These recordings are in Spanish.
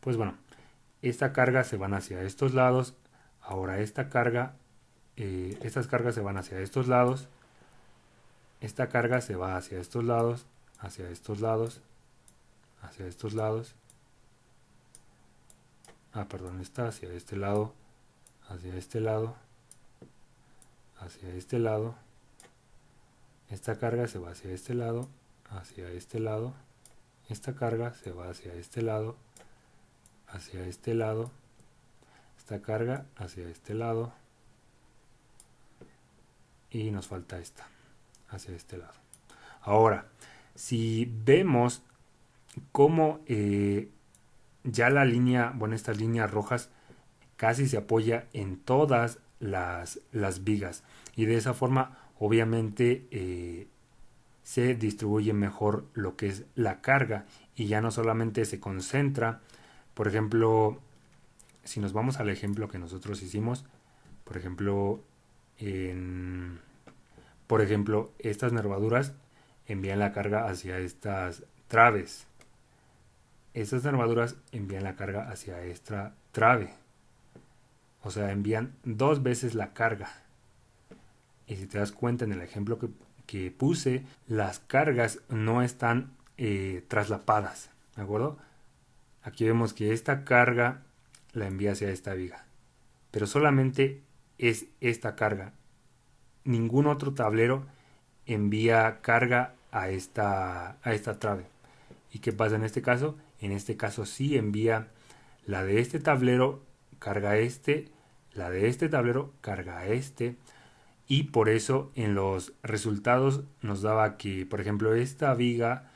Pues bueno, esta carga se van hacia estos lados. Ahora estas cargas se van hacia estos lados. Esta carga se va hacia estos lados, hacia estos lados, hacia estos lados. Perdón, está hacia este lado, hacia este lado, hacia este lado. Esta carga se va hacia este lado, hacia este lado. Esta carga se va hacia este lado, hacia este lado. Esta carga hacia este lado. Y nos falta esta, hacia este lado. Ahora, si vemos cómo ya la línea, bueno, estas líneas rojas casi se apoya en todas las vigas. Y de esa forma, obviamente, se distribuye mejor lo que es la carga. Y ya no solamente se concentra, por ejemplo, si nos vamos al ejemplo que nosotros hicimos, por ejemplo, estas nervaduras envían la carga hacia estas traves. Estas nervaduras envían la carga hacia esta trave. O sea, envían dos veces la carga. Y si te das cuenta en el ejemplo que puse, las cargas no están traslapadas. ¿De acuerdo? Aquí vemos que esta carga la envía hacia esta viga. Pero solamente es esta carga. Ningún otro tablero envía carga a esta trave. ¿Y qué pasa en este caso? En este caso sí envía la de este tablero, carga la de este tablero, carga y por eso en los resultados nos daba que, por ejemplo, esta viga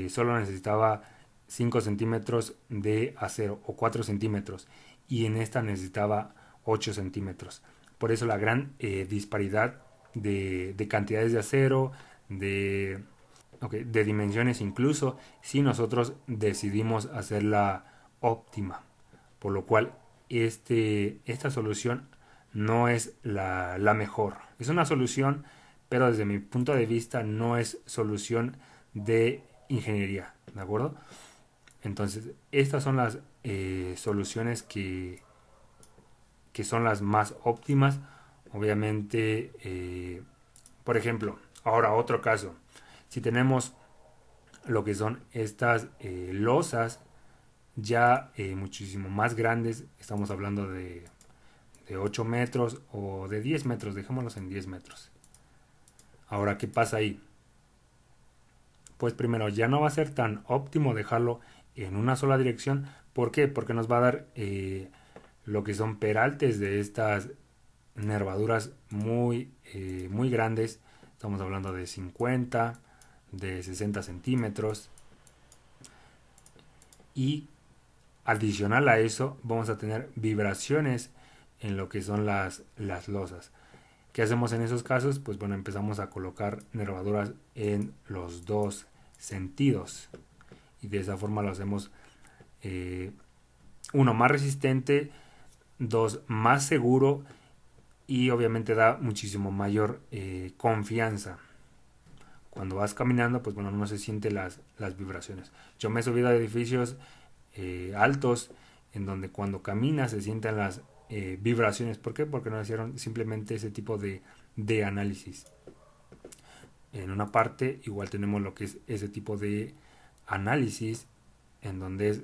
solo necesitaba 5 centímetros de acero o 4 centímetros y en esta necesitaba 8 centímetros. Por eso la gran disparidad de cantidades de acero, de dimensiones incluso, si nosotros decidimos hacerla óptima. Por lo cual esta solución no es la mejor. Es una solución, pero desde mi punto de vista no es solución de ingeniería. ¿De acuerdo? Entonces, estas son las soluciones que son las más óptimas. Obviamente, por ejemplo, ahora otro caso. Si tenemos lo que son estas losas ya muchísimo más grandes, estamos hablando de 8 metros o de 10 metros, dejémoslos en 10 metros. Ahora, ¿qué pasa ahí? Pues primero, ya no va a ser tan óptimo dejarlo en una sola dirección. ¿Por qué? Porque nos va a dar lo que son peraltes de estas nervaduras muy grandes. Estamos hablando de 50, de 60 centímetros. Y adicional a eso, vamos a tener vibraciones en lo que son las losas. ¿Qué hacemos en esos casos? Pues bueno, empezamos a colocar nervaduras en los dos sentidos. Y de esa forma lo hacemos uno más resistente, dos más seguro y obviamente da muchísimo mayor confianza. Cuando vas caminando, pues bueno, no se sienten las vibraciones. Yo me he subido a edificios altos en donde cuando caminas se sienten las vibraciones. ¿Por qué? Porque no hicieron simplemente ese tipo de análisis. En una parte igual tenemos lo que es ese tipo de análisis en donde es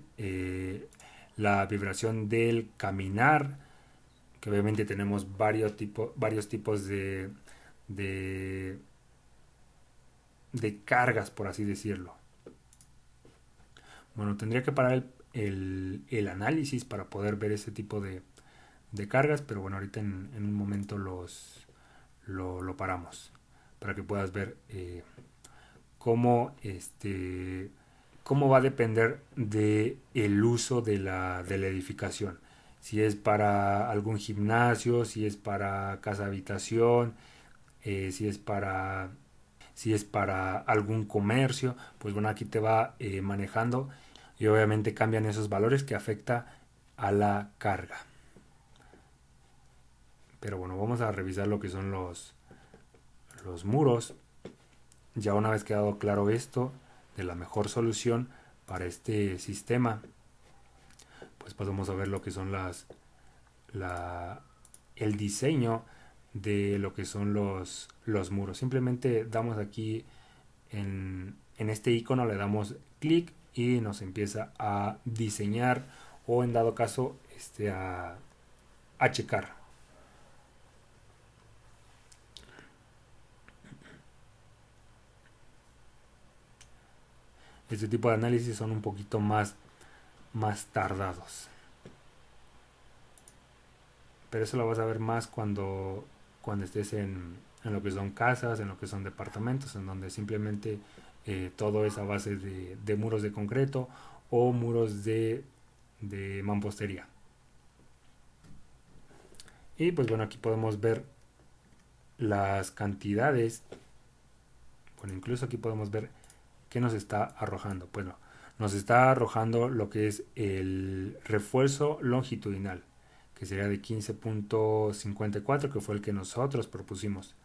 la vibración del caminar, que obviamente tenemos varios tipos de, de cargas, por así decirlo. Bueno, tendría que parar el análisis para poder ver ese tipo de cargas, pero bueno, ahorita en un momento lo paramos para que puedas ver cómo cómo va a depender de el uso de la edificación. Si es para algún gimnasio, si es para casa habitación, si es para algún comercio, pues bueno, aquí te va manejando y obviamente cambian esos valores que afecta a la carga. Pero bueno, vamos a revisar lo que son los muros. Ya una vez quedado claro esto de la mejor solución para este sistema, pues pasamos a ver lo que son el diseño de lo que son los muros. Simplemente damos aquí en este icono, le damos clic y nos empieza a diseñar, o en dado caso a checar. Este tipo de análisis son un poquito más tardados, pero eso lo vas a ver más cuando estés en lo que son casas, en lo que son departamentos, en donde simplemente todo es a base de muros de concreto o muros de mampostería. Y pues bueno, aquí podemos ver las cantidades. Bueno, incluso aquí podemos ver qué nos está arrojando. Bueno, nos está arrojando lo que es el refuerzo longitudinal, que sería de 15.54, que fue el que nosotros propusimos.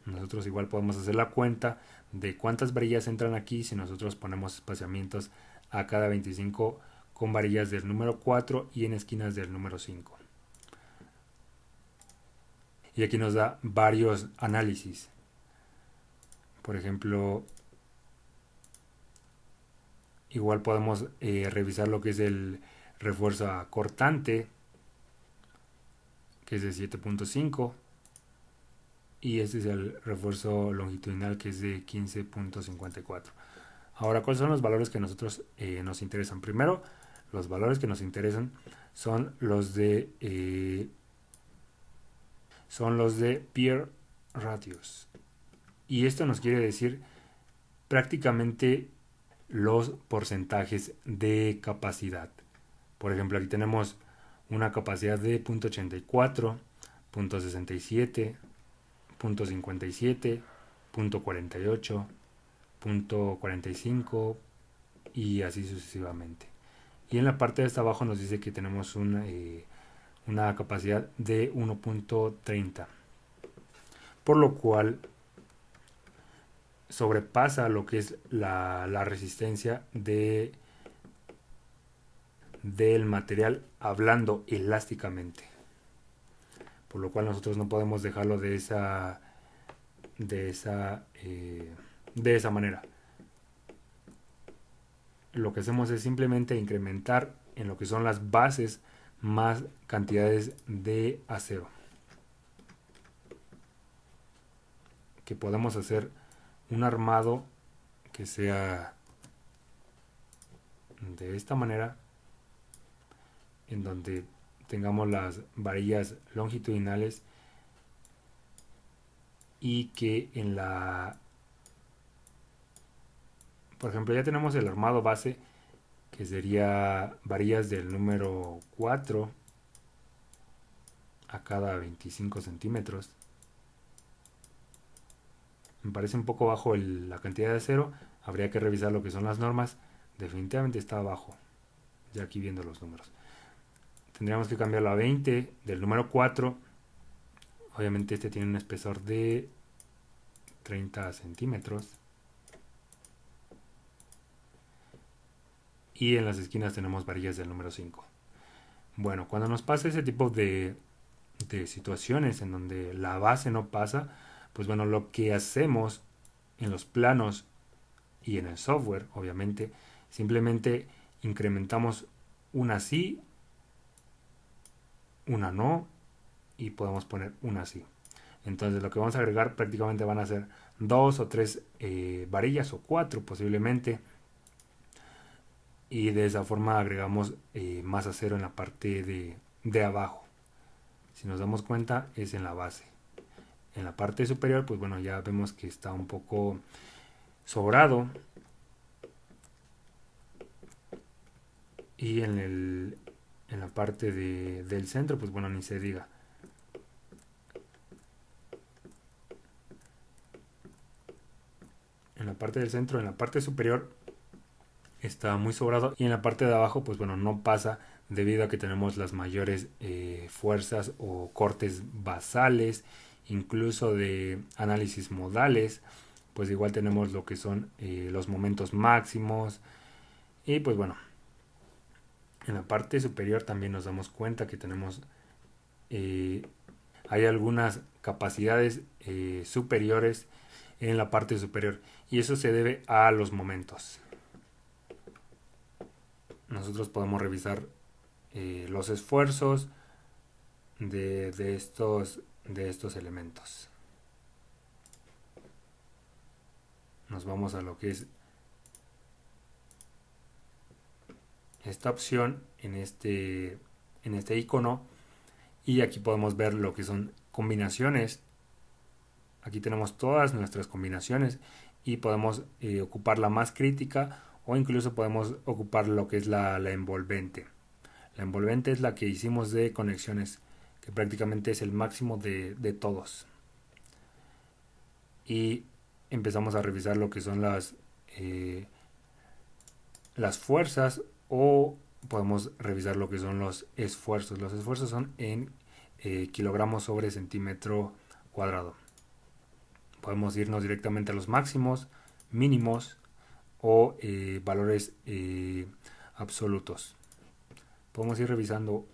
Nosotros igual podemos hacer la cuenta de cuántas varillas entran aquí si nosotros ponemos espaciamientos a cada 25 con varillas del número 4 y en esquinas del número 5. Y aquí nos da varios análisis. Por ejemplo, igual podemos revisar lo que es el refuerzo cortante, que es de 7.5, y este es el refuerzo longitudinal, que es de 15.54. Ahora, ¿cuáles son los valores que nosotros nos interesan? Primero, los valores que nos interesan son los de Peer Ratios, y esto nos quiere decir prácticamente los porcentajes de capacidad. Por ejemplo, aquí tenemos una capacidad de 0.84, 0.67, 0.57, 0.48, 0.45 y así sucesivamente. Y en la parte de hasta abajo nos dice que tenemos una capacidad de 1.30, por lo cual sobrepasa lo que es la resistencia del material, hablando elásticamente, por lo cual nosotros no podemos dejarlo de esa manera. Lo que hacemos es simplemente incrementar en lo que son las bases más cantidades de acero, que podemos hacer un armado que sea de esta manera, en donde tengamos las varillas longitudinales y que por ejemplo, ya tenemos el armado base, que sería varillas del número 4 a cada 25 centímetros. Me parece un poco bajo la cantidad de acero. Habría que revisar lo que son las normas. Definitivamente está bajo, ya aquí viendo los números. Tendríamos que cambiarlo a 20 del número 4. Obviamente este tiene un espesor de 30 centímetros. Y en las esquinas tenemos varillas del número 5. Bueno, cuando nos pasa ese tipo de situaciones en donde la base no pasa, pues bueno, lo que hacemos en los planos y en el software, obviamente, simplemente incrementamos una sí, una no, y podemos poner una sí. Entonces lo que vamos a agregar prácticamente van a ser 2 o 3 varillas, o 4 posiblemente, y de esa forma agregamos más acero en la parte de abajo. Si nos damos cuenta, es en la base. En la parte superior, pues bueno, ya vemos que está un poco sobrado. Y en la parte del centro, pues bueno, ni se diga. En la parte del centro, en la parte superior, está muy sobrado, y en la parte de abajo, pues bueno, no pasa, debido a que tenemos las mayores fuerzas o cortes basales, incluso de análisis modales. Pues igual tenemos lo que son los momentos máximos, y pues bueno, En la parte superior también nos damos cuenta que tenemos hay algunas capacidades superiores en la parte superior, y eso se debe a los momentos. Nosotros podemos revisar los esfuerzos de estos elementos. Nos vamos a lo que es esta opción en este icono, y aquí podemos ver lo que son combinaciones. Aquí tenemos todas nuestras combinaciones y podemos ocupar la más crítica, o incluso podemos ocupar lo que es la envolvente. La envolvente es la que hicimos de conexiones, que prácticamente es el máximo de todos. Y empezamos a revisar lo que son las fuerzas, o podemos revisar lo que son los esfuerzos. Los esfuerzos son en kilogramos sobre centímetro cuadrado. Podemos irnos directamente a los máximos, mínimos o valores absolutos. Podemos ir revisando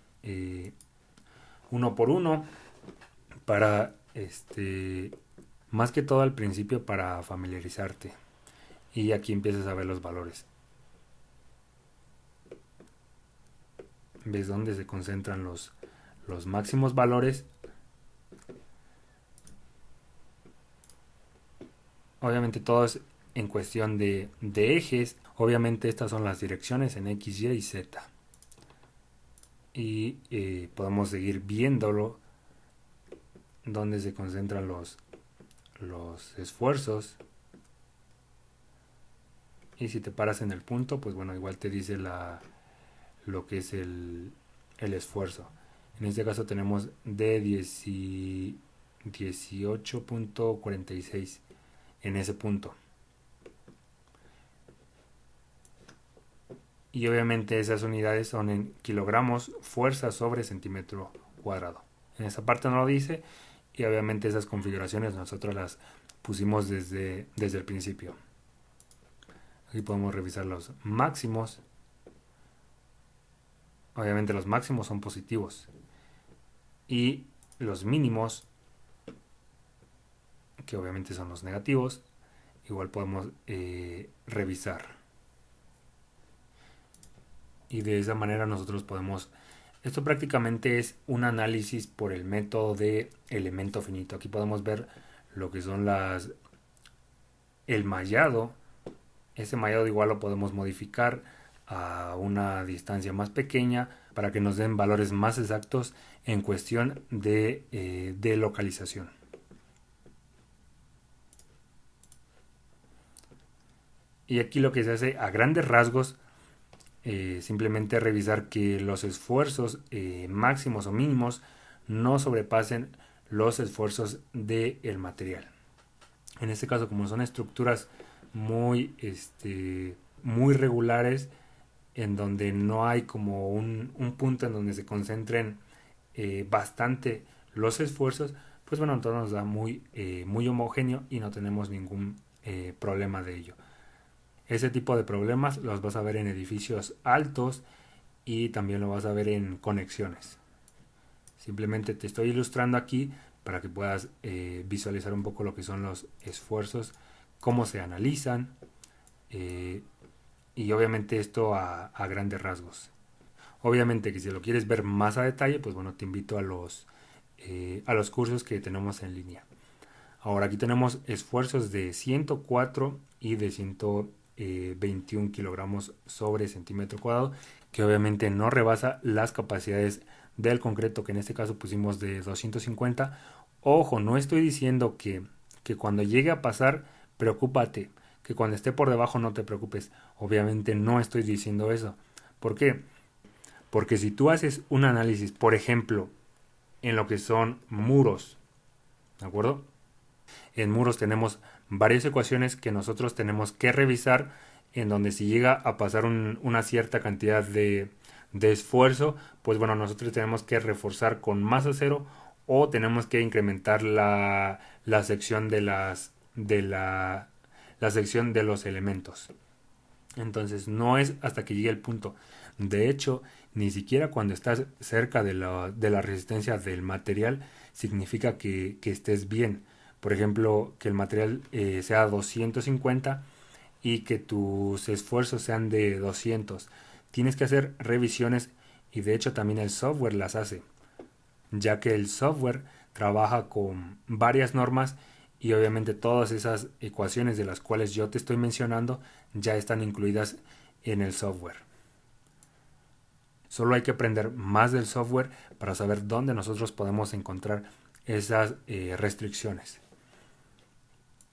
uno por uno para más que todo al principio, para familiarizarte, y aquí empiezas a ver los valores. Ves dónde se concentran los máximos valores. Obviamente todo es en cuestión de ejes. Obviamente estas son las direcciones en X, Y y Z. Y podemos seguir viéndolo, donde se concentran los esfuerzos. Y si te paras en el punto, pues bueno, igual te dice lo que es el esfuerzo. En este caso tenemos de 18.46 en ese punto. Y obviamente esas unidades son en kilogramos fuerza sobre centímetro cuadrado. En esa parte no lo dice, y obviamente esas configuraciones nosotros las pusimos desde el principio. Aquí podemos revisar los máximos. Obviamente los máximos son positivos, y los mínimos, que obviamente son los negativos, igual podemos revisar. Y de esa manera nosotros podemos... Esto prácticamente es un análisis por el método de elemento finito. Aquí podemos ver lo que son el mallado. Ese mallado igual lo podemos modificar a una distancia más pequeña para que nos den valores más exactos en cuestión de localización. Y aquí lo que se hace a grandes rasgos, simplemente revisar que los esfuerzos máximos o mínimos no sobrepasen los esfuerzos del material. En este caso, como son estructuras muy regulares, en donde no hay como un punto en donde se concentren bastante los esfuerzos, pues bueno, todo nos da muy homogéneo y no tenemos ningún problema de ello. Ese tipo de problemas los vas a ver en edificios altos, y también lo vas a ver en conexiones. Simplemente te estoy ilustrando aquí para que puedas visualizar un poco lo que son los esfuerzos, cómo se analizan, y obviamente esto a grandes rasgos. Obviamente que si lo quieres ver más a detalle, pues bueno, te invito a los cursos que tenemos en línea. Ahora aquí tenemos esfuerzos de 104 y de 121 kilogramos sobre centímetro cuadrado, que obviamente no rebasa las capacidades del concreto, que en este caso pusimos de 250. Ojo, no estoy diciendo que cuando llegue a pasar, preocúpate, que cuando esté por debajo no te preocupes. Obviamente no estoy diciendo eso. ¿Por qué? Porque si tú haces un análisis, por ejemplo, en lo que son muros, ¿de acuerdo? En muros tenemos varias ecuaciones que nosotros tenemos que revisar, en donde si llega a pasar una cierta cantidad de esfuerzo, pues bueno, nosotros tenemos que reforzar con más acero, o tenemos que incrementar la sección de la sección de los elementos. Entonces no es hasta que llegue el punto De hecho, ni siquiera cuando estás cerca de la resistencia del material significa que estés bien. Por ejemplo, que el material sea 250 y que tus esfuerzos sean de 200. Tienes que hacer revisiones y de hecho también el software las hace, ya que el software trabaja con varias normas y obviamente todas esas ecuaciones de las cuales yo te estoy mencionando ya están incluidas en el software. Solo hay que aprender más del software para saber dónde nosotros podemos encontrar esas restricciones.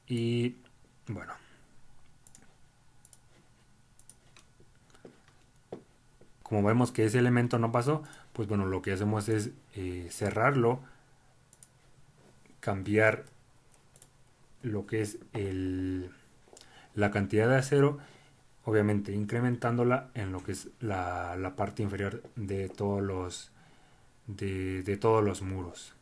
Y bueno, como vemos que ese elemento no pasó, pues bueno, lo que hacemos es cerrarlo, cambiar lo que es la cantidad de acero, obviamente incrementándola en lo que es la parte inferior de todos los muros.